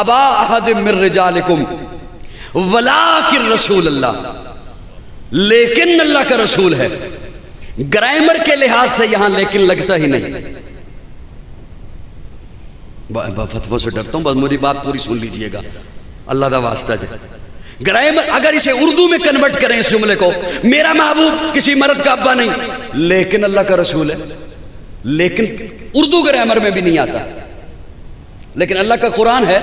ابا احد من رجالکم ولکن رسول اللہ، لیکن اللہ کا رسول ہے. گرامر کے لحاظ سے یہاں لیکن لگتا ہی نہیں. فتووں سے ڈرتا ہوں، بس میری بات پوری سن لیجئے گا اللہ دا واسطہ جی. گرامر اگر اسے اردو میں کنورٹ کریں اس جملے کو، میرا محبوب کسی مرد کا ابا نہیں لیکن اللہ کا رسول ہے. لیکن اردو گرامر میں بھی نہیں آتا. لیکن اللہ کا قرآن ہے.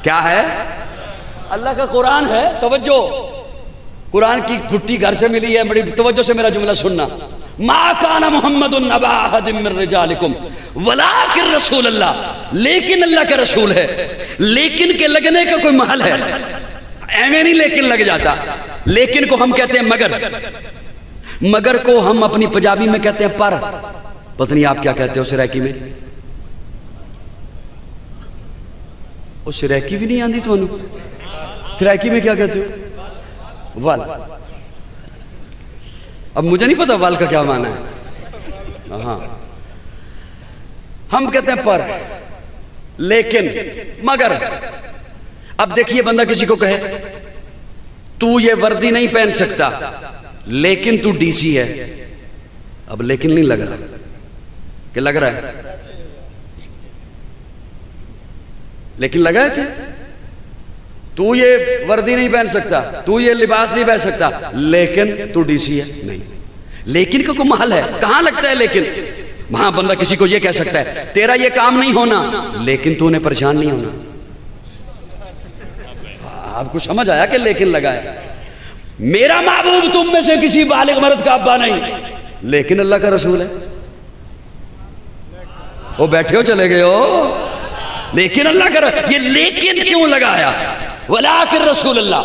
کیا ہے؟ اللہ کا قرآن ہے. توجہ، قرآن کی گھٹی گھر سے ملی ہے. بڑی توجہ سے میرا جملہ سننا. ما کان محمد ابا احد من رجالکم ولکن رسول اللہ، لیکن اللہ کا رسول ہے. لیکن کے لگنے کا کوئی محل ہے؟ ایویں نہیں لیکن لگ جاتا. لیکن کو ہم کہتے ہیں مگر، مگر کو ہم اپنی پنجابی میں کہتے ہیں پر. پتہ نہیں آپ کیا کہتے ہو سرائکی میں؟ وہ سرائکی بھی نہیں آندی تو سرائکی میں کیا کہتے ہو؟ ول. اب مجھے نہیں پتا ول کا کیا معنی ہے. ہاں ہم کہتے ہیں پر، لیکن، مگر. اب دیکھیے بندہ کسی کو کہے تو یہ وردی نہیں پہن سکتا لیکن تو ڈی سی ہے. اب لیکن نہیں لگ رہا کہ لگ رہا ہے؟ لیکن لگا ہے تھے. تو یہ وردی نہیں پہن سکتا، تو یہ لباس نہیں پہن سکتا لیکن تو ڈی سی ہے. نہیں، لیکن کا کوئی محل ہے؟ کہاں لگتا ہے لیکن؟ وہاں بندہ کسی کو یہ کہہ سکتا ہے تیرا یہ کام نہیں ہونا لیکن تو انہیں پریشان نہیں ہونا. آپ کو سمجھ آیا کہ لیکن لگا ہے؟ میرا محبوب تم میں سے کسی بالغ مرد کا ابا نہیں لیکن اللہ کا رسول ہے. وہ بیٹھے ہو چلے گئے ہو. لیکن اللہ کا رسول. یہ لیکن کیوں لگایا؟ ولکن رسول اللہ.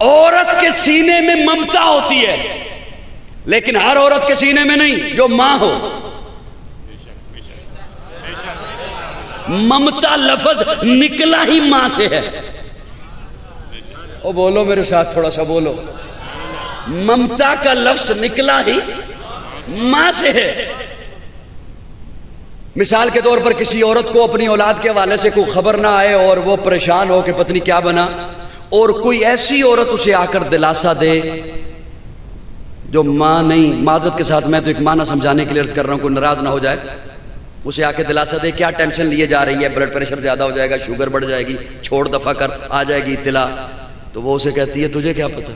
عورت کے سینے میں ممتا ہوتی ہے لیکن ہر عورت کے سینے میں نہیں جو ماں ہو. ممتا لفظ نکلا ہی ماں سے ہے. او بولو میرے ساتھ تھوڑا سا بولو. ممتا کا لفظ نکلا ہی ماں سے ہے. مثال کے طور پر کسی عورت کو اپنی اولاد کے حوالے سے کوئی خبر نہ آئے اور وہ پریشان ہو کہ پتہ نہیں کیا بنا، اور کوئی ایسی عورت اسے آ کر دلاسا دے جو ماں نہیں. معذرت کے ساتھ میں تو ایک معنی سمجھانے کے لیے عرض کر رہا ہوں، کوئی ناراض نہ ہو جائے. اسے آ کے دلاسا دے کیا ٹینشن لیے جا رہی ہے، بلڈ پریشر زیادہ ہو جائے گا، شوگر بڑھ جائے گی، چھوڑ دفع کر، آ جائے گی اطلاع. تو وہ اسے کہتی ہے تجھے کیا پتا.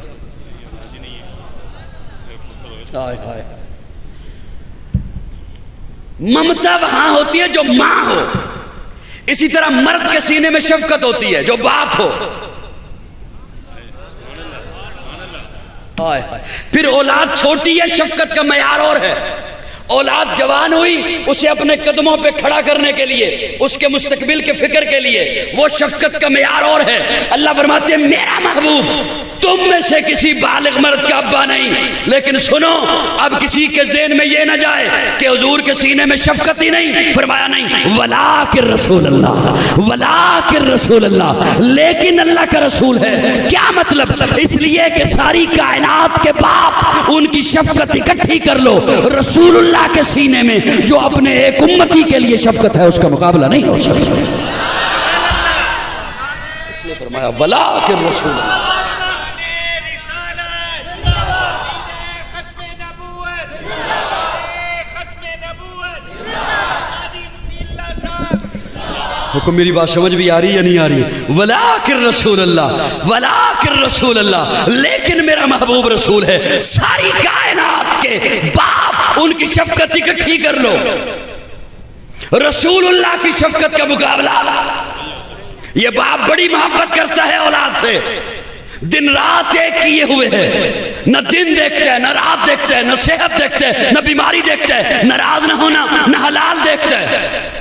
ممتا وہاں ہوتی ہے جو ماں ہو. اسی طرح مرد کے سینے میں شفقت ہوتی ہے جو باپ ہو. پھر اولاد چھوٹی ہے، شفقت کا معیار اور ہے. اولاد جوان ہوئی، اسے اپنے قدموں پہ کھڑا کرنے کے لیے، اس کے مستقبل کے فکر کے لیے وہ شفقت کا معیار اور ہے. اللہ فرماتے ہیں میرا محبوب تم میں سے کسی بالغ مرد کا ابا نہیں. لیکن سنو، اب کسی کے ذہن میں یہ نہ جائے کہ حضور کے سینے میں شفقت ہی نہیں. فرمایا نہیں، ولکن رسول اللہ، ولکن رسول اللہ، لیکن اللہ کا رسول ہے. کیا مطلب؟ اس لیے کہ ساری کائنات کے باپ ان کی شفقت اکٹھی کر لو، رسول اللہ کے سینے میں جو اپنے ایک امتی کے لیے شفقت ہے اس کا مقابلہ نہیں ہو سکتا. اس لیے فرمایا ولکن رسول اللہ. حکم میری بات سمجھ بھی آ رہی ہے یا نہیں آ رہی ہے؟ ولکن رسول اللہ، ولکن رسول اللہ، لیکن میرا محبوب رسول ہے. ساری کائنات کے باپ ان کی شفقت اکٹھی کر لو، رسول اللہ کی شفقت کا مقابلہ. یہ باپ بڑی محبت کرتا ہے اولاد سے، دن رات ایک کیے ہوئے ہے. نہ دن دیکھتا ہے، نہ رات دیکھتا ہے، نہ صحت دیکھتا ہے، نہ بیماری دیکھتا ہے، ناراض نہ ہونا، نہ حلال دیکھتا ہے،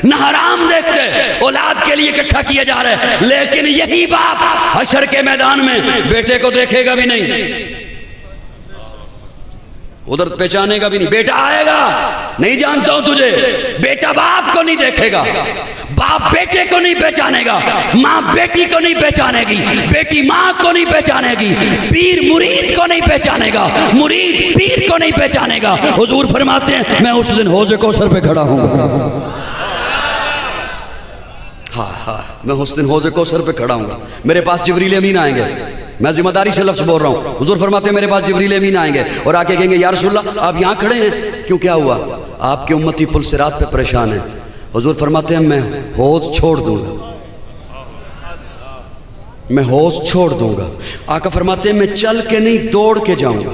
نہ حرام دیکھتے. اولاد کے لیے اکٹھا کیا جا رہا ہے. لیکن یہی باپ حشر کے میدان میں بیٹے کو دیکھے گا بھی نہیں. ادھر پہچانے گا بھی نہیں. بیٹا آئے گا, نہیں جانتا ہوں تجھے. بیٹا باپ کو نہیں دیکھے گا, باپ بیٹے کو نہیں پہچانے گا, ماں بیٹی کو نہیں پہچانے گی, بیٹی ماں کو نہیں پہچانے گی, پیر مرید کو نہیں پہچانے گا, مرید پیر کو نہیں پہچانے گا. حضور فرماتے ہیں میں اس دن حوض کوثر پہ کھڑا ہوں. ہاں میں اس دن حوض کوثر پہ کھڑا ہوں گا. میرے پاس جبریل امین آئیں گے, میں ذمہ داری سے لفظ بول رہا ہوں. حضور فرماتے ہیں میرے پاس جبریل امین آئیں گے اور آ کے کہیں گے یا رسول اللہ آپ یہاں کھڑے ہیں, کیوں کیا ہوا؟ آپ کے امتی پل صراط پہ پریشان ہیں. حضور فرماتے ہیں میں حوض چھوڑ دوں گا, میں حوض چھوڑ دوں گا. آقا فرماتے ہیں میں چل کے نہیں دوڑ کے جاؤں گا,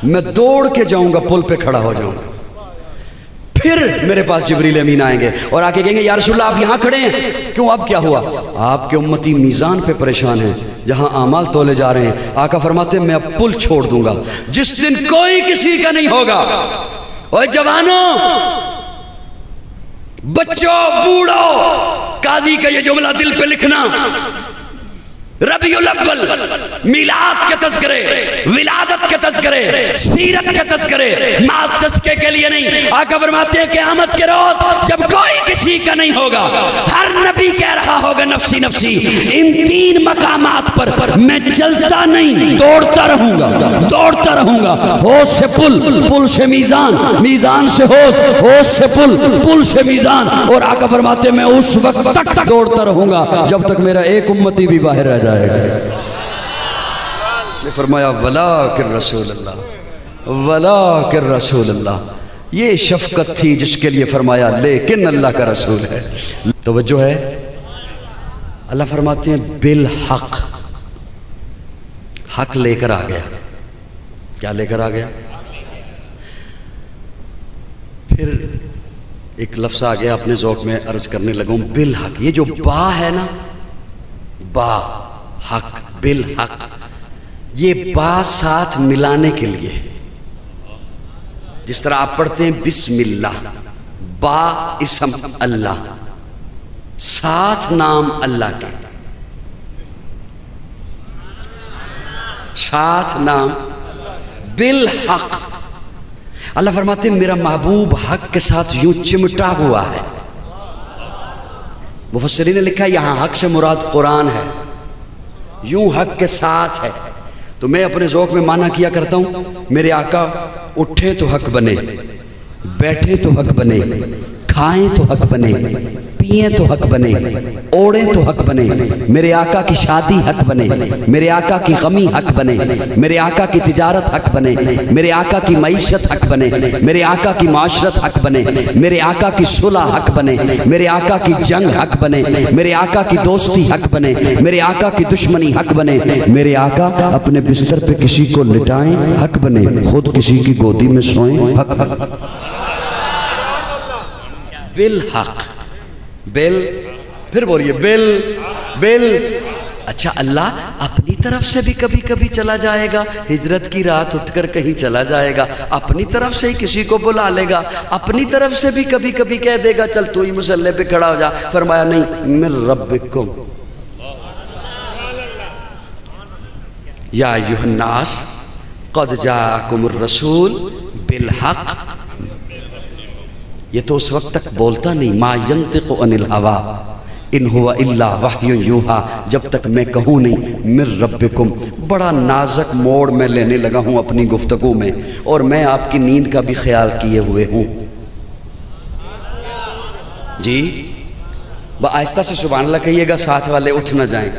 میں دوڑ کے جاؤں گا, پل پہ کھڑا ہو جاؤں گا. پھر میرے پاس جبریل امین آئیں گے اور آ کے کہیں گے یا رسول اللہ آپ یہاں کھڑے ہیں, کیوں اب کیا ہوا؟ آپ کے امتی میزان پہ پریشان ہیں جہاں اعمال تولے جا رہے ہیں. آقا فرماتے ہیں میں اب پل چھوڑ دوں گا جس دن کوئی کسی کا نہیں ہوگا. اوے جوانوں, بچوں, بوڑھوں, قاضی کا یہ جملہ دل پہ لکھنا. ربیع الاول میلاد کے تذکرے, ولادت کے تذکرے, سیرت کے تذکرے محض تذکرے کے لیے نہیں. آقا فرماتے ہیں قیامت کے روز جب کوئی کسی کا نہیں ہوگا, ہر نبی کہہ رہا ہوگا نفسی نفسی. ان تین مقامات پر میں چلتا نہیں, دوڑتا رہوں گا, دوڑتا رہوں گا. حوض سے پل, پل سے میزان, میزان سے حوض, حوض سے پل, پل سے میزان. اور آقا فرماتے ہیں میں اس وقت تک دوڑتا رہوں گا جب تک میرا ایک امتی بھی باہر رہ جائے گا. اس نے فرمایا ولاکن رسول اللہ, ولاکن رسول اللہ. یہ شفقت تھی جس کے لیے فرمایا لیکن اللہ کا رسول ہے. توجہ ہے, اللہ فرماتے ہیں بالحق, حق لے کر آ گیا. کیا لے کر آ گیا؟ پھر ایک لفظ آ گیا اپنے ذوق میں عرض کرنے لگوں, بالحق. یہ جو با ہے نا, با حق, بالحق, یہ با ساتھ ملانے کے لیے, جس طرح آپ پڑھتے ہیں بسم اللہ, با اسم اللہ, ساتھ نام اللہ کے, ساتھ نام بالحق. اللہ فرماتے ہیں میرا محبوب حق کے ساتھ یوں چمٹا ہوا ہے. مفسرین نے لکھا یہاں حق سے مراد قرآن ہے, یوں حق کے ساتھ ہے. تو میں اپنے ذوق میں معنی کیا کرتا ہوں, میرے آقا اٹھے تو حق بنے, بیٹھے تو حق بنے, کھائیں تو حق بنے, پیئیں تو حق بنے, اوڑیں تو حق بنے. میرے آقا کی شادی حق بنے, میرے آقا کی غمی حق بنے, میرے آقا کی تجارت حق بنے, میرے آقا کی معیشت حق بنے, میرے آقا کی معاشرت حق بنے, میرے آقا کی صلح حق بنے, میرے آقا کی جنگ حق بنے, میرے آقا کی دوستی حق بنے, میرے آقا کی دشمنی حق بنے. میرے آقا اپنے بستر پہ کسی کو لٹائیں حق بنے, خود کسی کی گودی میں سوئیں حق. بالحق, بل, پھر بولیے بل, بل. اچھا اللہ اپنی طرف سے بھی کبھی کبھی چلا جائے گا, ہجرت کی رات اٹھ کر کہیں چلا جائے گا, اپنی طرف سے ہی کسی کو بلا لے گا, اپنی طرف سے بھی کبھی کبھی کہہ دے گا چل تو ہی مصلی پہ کھڑا ہو جا. فرمایا نہیں, من ربکم یا ایھا الناس قد جاءکم الرسول بالحق. یہ تو اس وقت تک بولتا نہیں, ما ینطق عن الہوی ان ہوا الا وحی یوحی, جب تک میں کہوں نہیں من ربکم. بڑا نازک موڑ میں لینے لگا ہوں اپنی گفتگو میں, اور میں آپ کی نیند کا بھی خیال کیے ہوئے ہوں. جی آہستہ سے سبحان اللہ کہیے گا, ساتھ والے اٹھ نہ جائیں.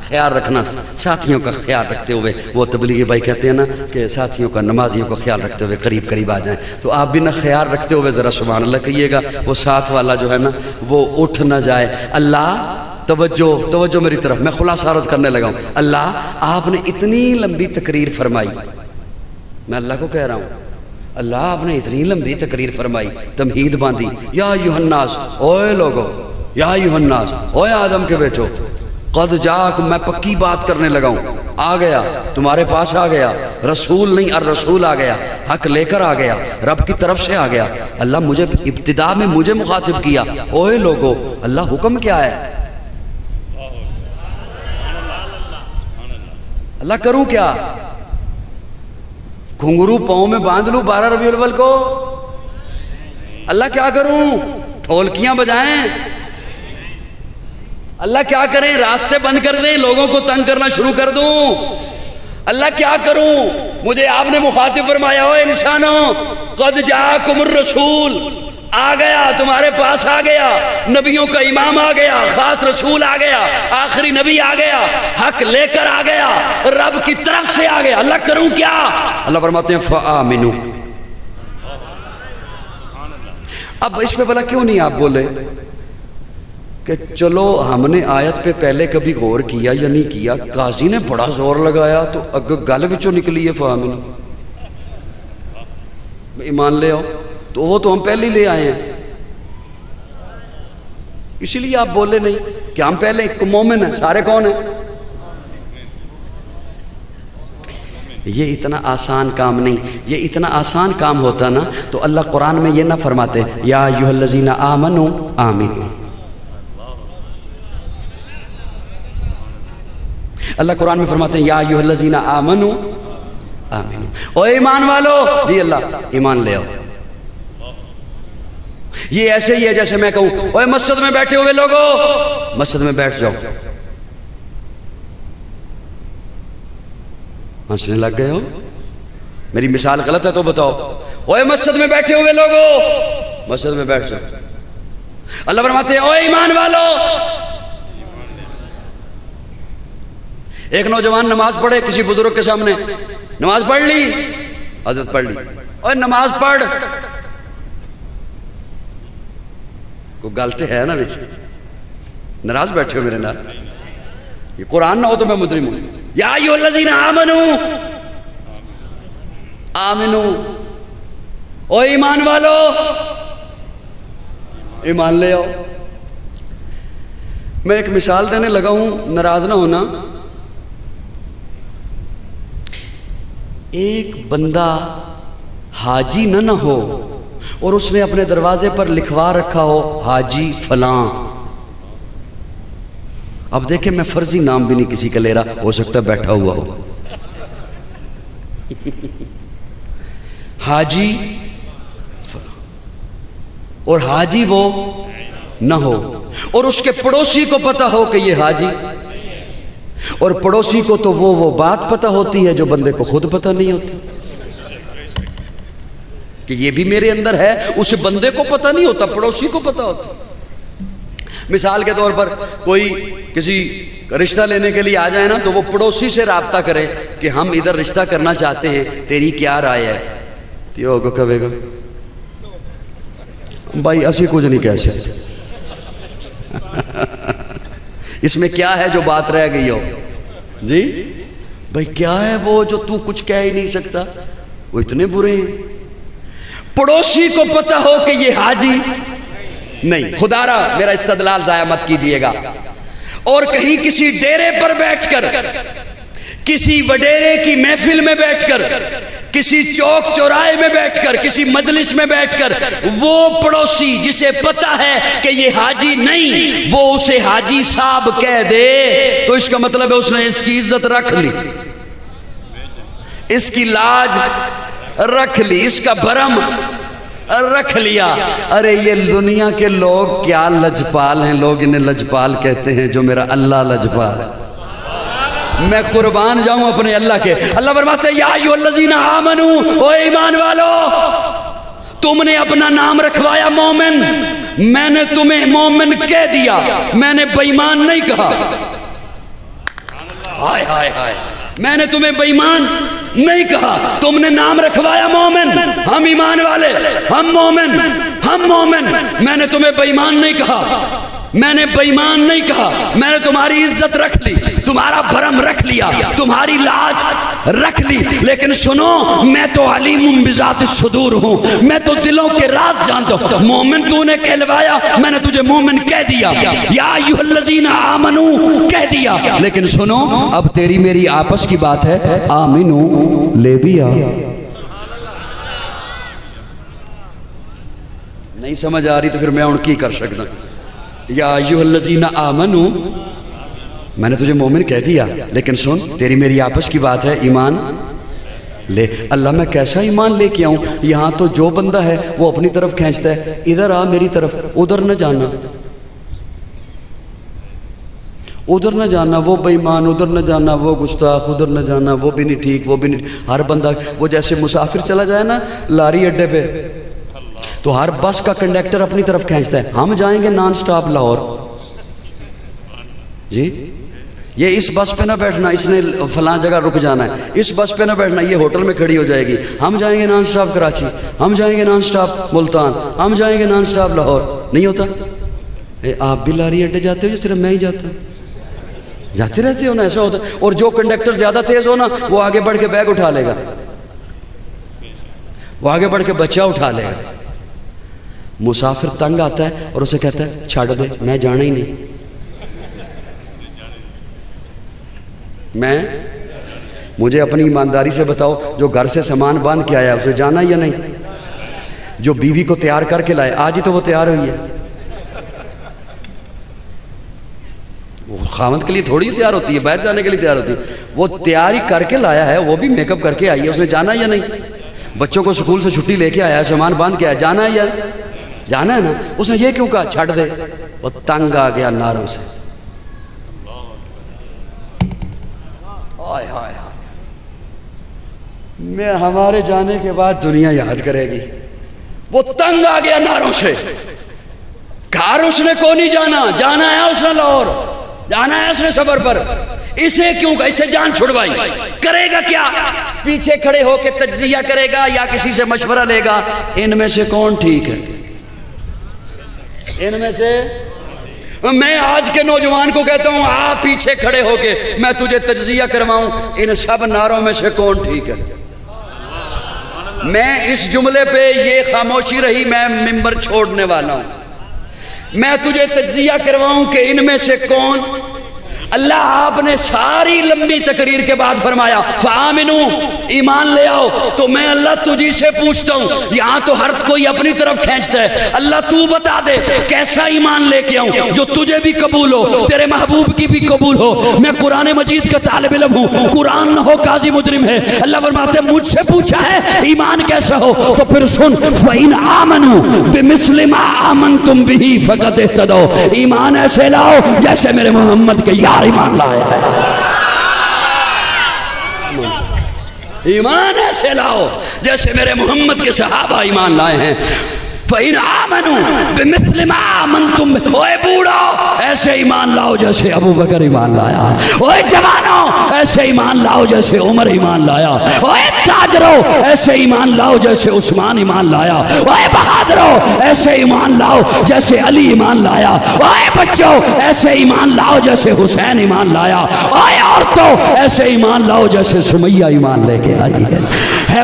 خیال رکھنا, ساتھیوں کا خیال رکھتے ہوئے. وہ تبلیغی بھائی کہتے ہیں نا کہ ساتھیوں کا, نمازیوں کا خیال رکھتے ہوئے قریب قریب آ جائیں. تو آپ بھی نہ خیال رکھتے ہوئے ذرا سبحان اللہ کہیے گا, وہ ساتھ والا جو ہے نا وہ اٹھ نہ جائے. اللہ توجہ, توجہ میری طرف, میں خلاصہ عرض کرنے لگا ہوں. اللہ آپ نے اتنی لمبی تقریر فرمائی, میں اللہ کو کہہ رہا ہوں, اللہ آپ نے اتنی لمبی تقریر فرمائی, تمہید باندھی, یا ایھا الناس, اوے لوگو, یا ایھا الناس, اوے آدم کے بیٹو, قد جاکم, میں پکی بات کرنے لگا ہوں, آ گیا تمہارے پاس, آ گیا رسول نہیں الرسول آ گیا, حق لے کر آ گیا, رب کی طرف سے آ گیا. اللہ مجھے ابتدا میں مجھے مخاطب کیا, اوے لوگو, اللہ حکم کیا ہے, اللہ کروں کیا, گھنگرو پاؤں میں باندھ لوں 12 ربیع الاول کو؟ اللہ کیا کروں؟ ڈھولکیاں بجائیں؟ اللہ کیا کریں؟ راستے بند کر دیں؟ لوگوں کو تنگ کرنا شروع کر دوں؟ اللہ کیا کروں؟ مجھے آپ نے مخاطب فرمایا ہو انسانوں قد جاءکم الرسول، آ گیا تمہارے پاس، آ گیا نبیوں کا امام، آ گیا خاص رسول، آ گیا آخری نبی، آ گیا حق لے کر، آ گیا رب کی طرف سے، آ گیا۔ اللہ کروں کیا؟ اللہ فرماتے ہیں فآمنوا۔ اب اس پہ بھلا کیوں نہیں آپ بولے کہ چلو ہم نے آیت پہ پہلے کبھی غور کیا یا نہیں کیا؟ قاضی نے بڑا زور لگایا تو گل وچوں نکلی ہے فآمنوا، ایمان لے آؤ، تو وہ تو ہم پہلے لے آئے ہیں، اسی لیے آپ بولے نہیں کہ ہم پہلے مومن ہیں، سارے کون ہیں؟ یہ اتنا آسان کام نہیں، یہ اتنا آسان کام ہوتا نا تو اللہ قرآن میں یہ نہ فرماتے یا ایھا الذین آمنوا آمنوا۔ اللہ قرآن میں فرماتے ہیں یا ایھا الذین آمنوا آمنوا، او ایمان والو، جی اللہ ایمان لے آؤ۔ یہ ایسے ہی ہے جیسے میں کہوں اوے مسجد میں بیٹھے ہوئے لوگوں مسجد میں بیٹھ جاؤ، ہنسنے لگ گئے ہو؟ میری مثال غلط ہے تو بتاؤ۔ اوے مسجد میں بیٹھے ہوئے لوگوں مسجد میں بیٹھ جاؤ۔ اللہ فرماتے ہیں اوے ایمان والو۔ ایک نوجوان نماز پڑھے کسی بزرگ کے سامنے، نماز پڑھ لی، حضرت پڑھ لی، اوے نماز پڑھ، کوئی غلطی ہے نا بچ؟ ناراض بیٹھے ہو میرے نال؟ یہ قرآن نہ ہو تو میں مجرم ہوں۔ یا ایھا الذین آمنوا آمنوا، او ایمان والو ایمان لے آؤ۔ میں ایک مثال دینے لگا ہوں، ناراض نہ ہونا۔ ایک بندہ حاجی نہ ہو اور اس نے اپنے دروازے پر لکھوا رکھا ہو حاجی فلاں، اب دیکھیں میں فرضی نام بھی نہیں کسی کا لے رہا، ہو سکتا ہے بیٹھا ہوا ہو، حاجی فلاں، اور حاجی وہ نہ ہو، اور اس کے پڑوسی کو پتہ ہو کہ یہ حاجی، اور پڑوسی کو تو وہ بات پتہ ہوتی ہے جو بندے کو خود پتہ نہیں ہوتی کہ یہ بھی میرے اندر ہے، اس بندے کو پتہ نہیں ہوتا، پڑوسی کو پتہ ہوتا۔ مثال کے طور پر کوئی کسی رشتہ لینے کے لیے آ جائے نا تو وہ پڑوسی سے رابطہ کرے کہ ہم ادھر رشتہ کرنا چاہتے ہیں، تیری کیا رائے ہے؟ تو وہ کہے گا بھائی اسی کچھ نہیں کہہ سکتے، اس میں کیا ہے جو بات رہ گئی ہو؟ جی بھائی کیا ہے وہ جو تو کچھ کہہ ہی نہیں سکتا؟ وہ اتنے برے ہیں۔ پڑوسی کو پتہ ہو کہ یہ حاجی نہیں، خدا را میرا استدلال ضائع مت کیجئے گا، اور کہیں کسی ڈیرے پر بیٹھ کر، کسی وڈیرے کی محفل میں بیٹھ کر، کسی چوک چوراہے میں بیٹھ کر، کسی مجلس میں بیٹھ کر، وہ پڑوسی جسے پتہ ہے کہ یہ حاجی نہیں، وہ اسے حاجی صاحب کہہ دے تو اس کا مطلب ہے اس نے اس کی عزت رکھ لی، اس کی لاج رکھ لی، اس کا بھرم رکھ لیا۔ ارے یہ دنیا کے لوگ کیا لجپال ہیں، لوگ انہیں لجپال کہتے ہیں، جو میرا اللہ لجپال ہے۔ میں قربان جاؤں اپنے اللہ کے۔ اللہ فرماتے ہیں یا ایھا الذین آمنوا، او ایمان والو، تم نے اپنا نام رکھوایا مومن، میں نے تمہیں مومن کہہ دیا، میں نے بے ایمان نہیں کہا۔ ہائے ہائے ہائے، میں نے تمہیں بے ایمان نہیں کہا، تم نے نام رکھوایا مومن، ہم ایمان والے، ہم مومن، ہم مومن، میں نے تمہیں بے ایمان نہیں کہا، میں نے بے ایمان نہیں کہا، میں نے تمہاری عزت رکھ لی، تمہارا بھرم رکھ لیا، تمہاری لاج رکھ لی، لیکن سنو میں تو علیم بذات الصدور ہوں، میں تو دلوں کے راز جانتا ہوں۔ مومن تو نے کہلوایا، میں نے تجھے مومن کہہ دیا، یا ایھا الذین آمنوا کہہ دیا، لیکن سنو اب تیری میری آپس کی بات ہے، آمنو لے بھی آ۔ نہیں سمجھ آ رہی تو پھر میں ان کی کر سکتا، یا ایھا الذین آمنوا، میں نے تجھے مومن کہہ دیا، لیکن سن تیری میری آپس کی بات ہے، ایمان لے اللہ میں کیسا ایمان لے کے آؤں؟ یہاں تو جو بندہ ہے وہ اپنی طرف کھینچتا ہے، ادھر آ میری طرف، ادھر نہ جانا، ادھر نہ جانا، وہ بے ایمان، ادھر نہ جانا، وہ گستاخ، ادھر نہ جانا، وہ بھی نہیں ٹھیک، وہ بھی نہیں۔ ہر بندہ وہ جیسے مسافر چلا جائے نا لاری اڈے پہ، تو ہر بس کا کنڈکٹر اپنی طرف کھینچتا ہے، ہم جائیں گے نان سٹاپ لاہور، جی یہ اس بس پہ نہ بیٹھنا، اس نے فلاں جگہ رک جانا ہے، اس بس پہ نہ بیٹھنا، یہ ہوٹل میں کھڑی ہو جائے گی، ہم جائیں گے نان سٹاپ کراچی، ہم جائیں گے نان سٹاپ ملتان، ہم جائیں گے نان سٹاپ لاہور۔ نہیں ہوتا؟ آپ بھی لاری اڈے جاتے ہو یا صرف میں ہی جاتا ہوں؟ جاتے رہتے ہو نا، ایسا ہوتا ہے۔ اور جو کنڈکٹر زیادہ تیز ہو نا وہ آگے بڑھ کے بیگ اٹھا لے گا، وہ آگے بڑھ کے بچہ اٹھا لے گا۔ مسافر تنگ آتا ہے اور اسے کہتا ہے چھاڑ دے، میں جانا ہی نہیں، مجھے اپنی ایمانداری سے بتاؤ، جو گھر سے سامان باندھ کے آیا اسے جانا یا نہیں؟ جو بیوی کو تیار کر کے لائے، آج ہی تو وہ تیار ہوئی ہے، وہ خامد کے لیے تھوڑی تیار ہوتی ہے، باہر جانے کے لیے تیار ہوتی ہے، وہ تیاری کر کے لایا ہے، وہ بھی میک اپ کر کے آئی ہے، اس نے جانا یا نہیں؟ بچوں کو سکول سے چھٹی لے کے آیا ہے، سامان باندھ کے آیا، جانا ہے یا جانا ہے نا؟ اس نے یہ کیوں کہا چھڑ دے؟ وہ تنگ آ گیا ناروں سے، میں ہمارے جانے کے بعد دنیا یاد کرے گی، وہ تنگ آ گیا ناروں سے، گھر اس نے کو نہیں جانا، جانا ہے اس نے لاہور، جانا ہے اس نے سفر پر، اسے کیوں کہ اسے جان چھڑوائی، کرے گا کیا؟ پیچھے کھڑے ہو کے تجزیہ کرے گا یا کسی سے مشورہ لے گا، ان میں سے کون ٹھیک ہے؟ ان میں سے میں آج کے نوجوان کو کہتا ہوں آپ پیچھے کھڑے ہو کے میں تجھے تجزیہ کرواؤں، ان سب ناروں میں سے کون ٹھیک ہے؟ میں اس جملے پہ یہ خاموشی رہی، میں ممبر چھوڑنے والا ہوں، میں تجھے تجزیہ کرواؤں کہ ان میں سے کون۔ اللہ آپ نے ساری لمبی تقریر کے بعد فرمایا فآمنوا، ایمان لے آؤ، تو میں اللہ تجھی سے پوچھتا ہوں، یہاں تو ہر کوئی اپنی طرف کھینچتا ہے، اللہ تو بتا دے کیسا ایمان لے کے آؤں جو تجھے بھی قبول ہو، تیرے محبوب کی بھی قبول ہو۔ میں قرآن مجید کا طالب علم ہوں، قرآن نہ ہو قاضی مجرم ہے، اللہ فرماتے ہیں مجھ سے پوچھا ہے ایمان کیسا ہو، تو پھر سن فَإِنْ آمَنُوا بِمِثْلِ مَا آمَنْتُمْ بِهِ فَقَدْ اهْتَدَوْا، ایمان ایسے لاؤ جیسے میرے محمد کے یار ایمان لایا ہے، ایمان ایسے لاؤ جیسے میرے محمد کے صحابہ ایمان لائے ہیں۔ فَإِنْ آمَنُوا بِمِثْلِ مَا آمَنْتُمْ بِهِ، اوے بوڑھو ایسے ایمان لاؤ جیسے ابو بکر ایمان لایا، اوے جوانو ایسے ایمان لاؤ جیسے عمر ایمان لایا، اوے تاجرو ایسے ایمان لاؤ جیسے عثمان ایمان لایا، اوے بہادرو ایسے ایمان لاؤ جیسے علی ایمان لایا، اوے بچوں ایسے ایمان لاؤ جیسے حسین ایمان لایا، اوے عورتوں ایسے ایمان لاؤ جیسے سمیہ ایمان لے کے آئی ہے۔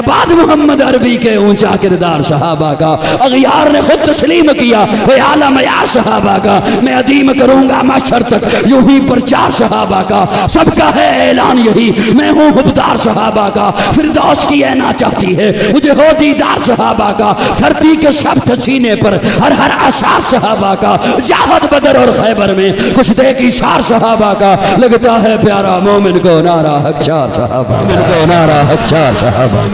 بعد محمد عربی کے اونچا کردار صحابہ کا، اغیار نے خود تسلیم کیا، اے عالم یا صحابہ کا میں عدیم کروں گا محشر تک یوں ہی پرچار صحابہ کا، سب کا ہے اعلان یہی میں ہوں حبدار صحابہ کا، فردوس کی اینا چاہتی ہے مجھے ہو دیدار صحابہ کا، دھرتی کے سب سینے پر ہر احساس صحابہ کا، جہاد بدر اور خیبر میں کچھ دیکھ اشار صحابہ کا، لگتا ہے پیارا مومن کو نعرہ حق چار صحابہ، مومن کو نعرہ حق چار صحابہ۔